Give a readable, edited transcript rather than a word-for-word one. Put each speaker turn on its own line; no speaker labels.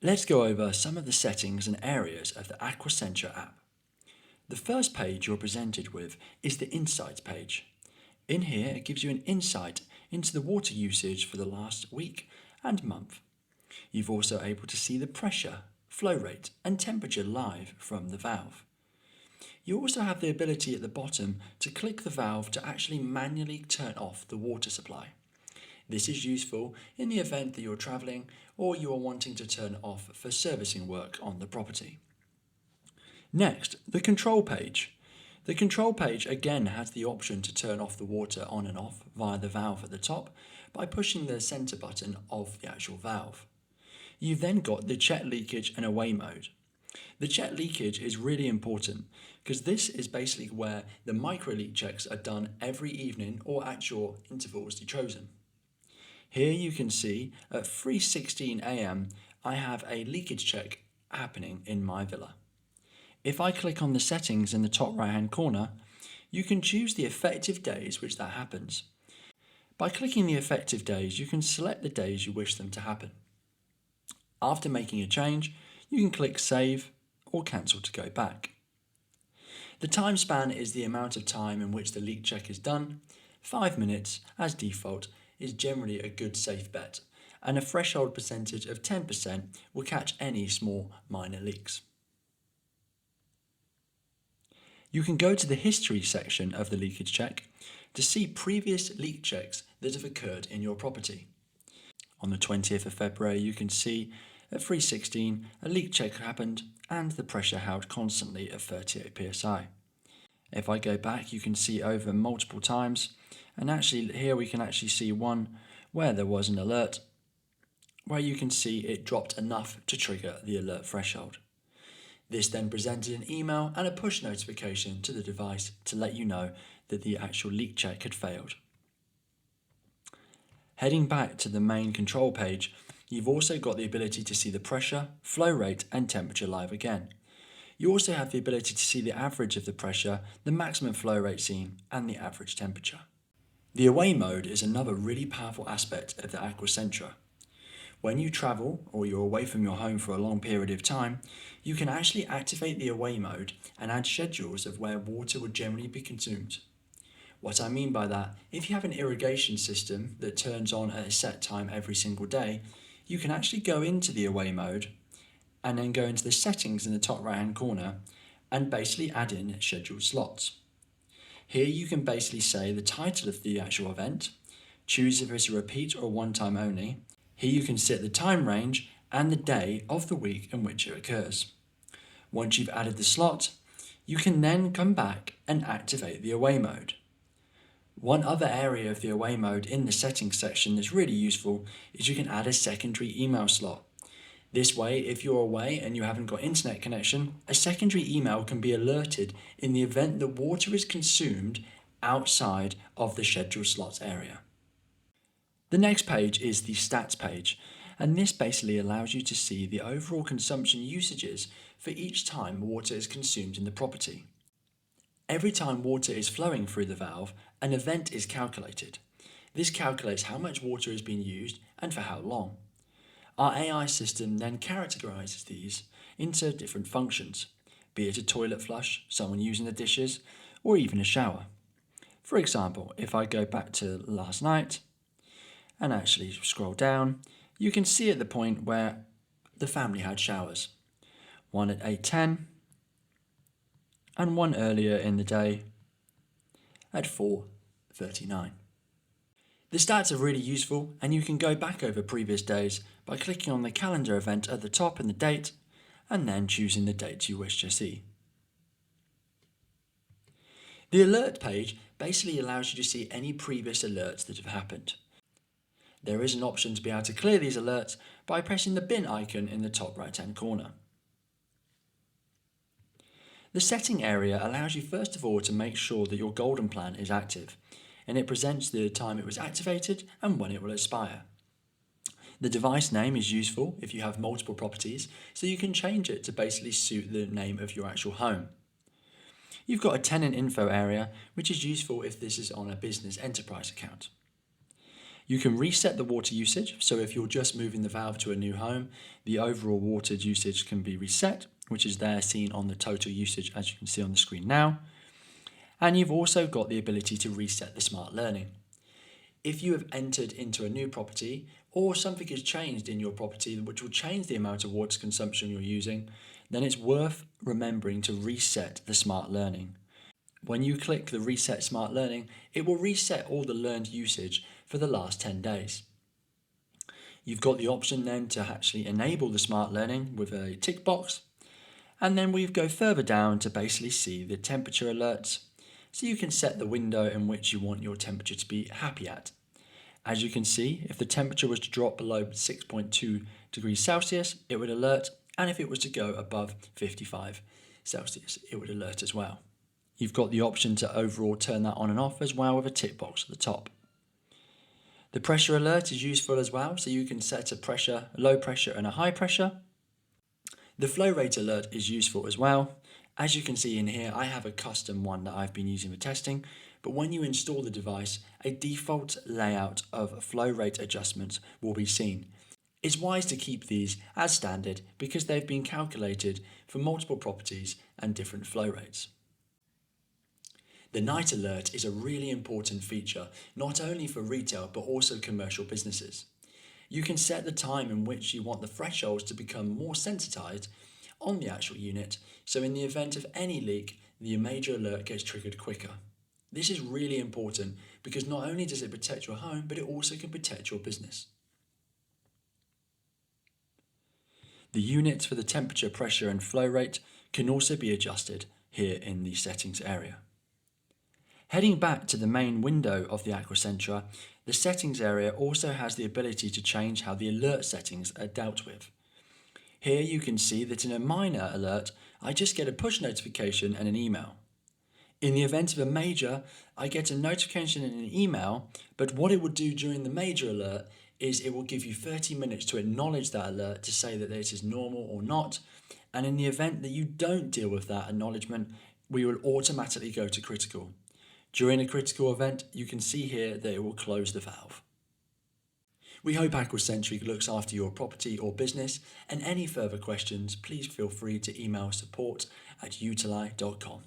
Let's go over some of the settings and areas of the Aquasentra app. The first page you're presented with is the Insights page. In here, it gives you an insight into the water usage for the last week and month. You're also able to see the pressure, flow rate and temperature live from the valve. You also have the ability at the bottom to click the valve to actually manually turn off the water supply. This is useful in the event that you're travelling or you are wanting to turn off for servicing work on the property. Next, the control page. The control page again has the option to turn off the water on and off via the valve at the top by pushing the centre button of the actual valve. You've then got the check leakage and away mode. The check leakage is really important because this is basically where the micro leak checks are done every evening or at your intervals chosen. Here you can see at 3:16 AM I have a leakage check happening in my villa. If I click on the settings in the top right hand corner, you can choose the effective days which that happens. By clicking the effective days, you can select the days you wish them to happen. After making a change, you can click save or cancel to go back. The time span is the amount of time in which the leak check is done. 5 minutes as default is generally a good safe bet, and a threshold percentage of 10% will catch any small minor leaks. You can go to the history section of the leakage check to see previous leak checks that have occurred in your property. On the 20th of February you can see at 3:16 a leak check happened and the pressure held constantly at 38 psi. If I go back you can see over multiple times, and actually here we can actually see one where there was an alert where you can see it dropped enough to trigger the alert threshold. This then presented an email and a push notification to the device to let you know that the actual leak check had failed. Heading back to the main control page, you've also got the ability to see the pressure, flow rate and temperature live again. You also have the ability to see the average of the pressure, the maximum flow rate seen and the average temperature. The away mode is another really powerful aspect of the Aquasentra. When you travel or you're away from your home for a long period of time, you can actually activate the away mode and add schedules of where water would generally be consumed. What I mean by that, if you have an irrigation system that turns on at a set time every single day, you can actually go into the away mode and then go into the settings in the top right hand corner and basically add in scheduled slots. Here you can basically say the title of the actual event, choose if it's a repeat or one time only. Here you can set the time range and the day of the week in which it occurs. Once you've added the slot, you can then come back and activate the away mode. One other area of the away mode in the settings section that's really useful is you can add a secondary email slot. This way, if you're away and you haven't got internet connection, a secondary email can be alerted in the event that water is consumed outside of the scheduled slots area. The next page is the stats page, and this basically allows you to see the overall consumption usages for each time water is consumed in the property. Every time water is flowing through the valve, an event is calculated. This calculates how much water is being used and for how long. Our AI system then categorizes these into different functions, be it a toilet flush, someone using the dishes, or even a shower. For example, if I go back to last night and actually scroll down, you can see at the point where the family had showers. One at 8:10 and one earlier in the day at 4:39. The stats are really useful, and you can go back over previous days by clicking on the calendar event at the top and the date, and then choosing the dates you wish to see. The alert page basically allows you to see any previous alerts that have happened. There is an option to be able to clear these alerts by pressing the bin icon in the top right hand corner. The setting area allows you first of all to make sure that your golden plan is active, and it presents the time it was activated and when it will expire. The device name is useful if you have multiple properties, so you can change it to basically suit the name of your actual home. You've got a tenant info area, which is useful if this is on a business enterprise account. You can reset the water usage, so if you're just moving the valve to a new home, the overall water usage can be reset, which is there seen on the total usage as you can see on the screen now. And you've also got the ability to reset the smart learning. If you have entered into a new property or something has changed in your property which will change the amount of water consumption you're using, then it's worth remembering to reset the smart learning. When you click the Reset Smart Learning, it will reset all the learned usage for the last 10 days. You've got the option then to actually enable the smart learning with a tick box, and then we go further down to basically see the temperature alerts, so you can set the window in which you want your temperature to be happy at. As you can see, if the temperature was to drop below 6.2 degrees Celsius, it would alert, and if it was to go above 55 Celsius, it would alert as well. You've got the option to overall turn that on and off as well with a tick box at the top. The pressure alert is useful as well, so you can set a pressure, a low pressure and a high pressure. The flow rate alert is useful as well. As you can see in here, I have a custom one that I've been using for testing, but when you install the device, a default layout of flow rate adjustments will be seen. It's wise to keep these as standard because they've been calculated for multiple properties and different flow rates. The night alert is a really important feature, not only for retail but also commercial businesses. You can set the time in which you want the thresholds to become more sensitized on the actual unit, so in the event of any leak, the major alert gets triggered quicker. This is really important because not only does it protect your home, but it also can protect your business. The units for the temperature, pressure and flow rate can also be adjusted here in the settings area. Heading back to the main window of the Aquasentra, the settings area also has the ability to change how the alert settings are dealt with. Here you can see that in a minor alert, I just get a push notification and an email. In the event of a major, I get a notification and an email, but what it will do during the major alert is it will give you 30 minutes to acknowledge that alert to say that it is normal or not, and in the event that you don't deal with that acknowledgement, we will automatically go to critical. During a critical event, you can see here that it will close the valve. We hope Aquasentra looks after your property or business, and any further questions, please feel free to email support@utili.com.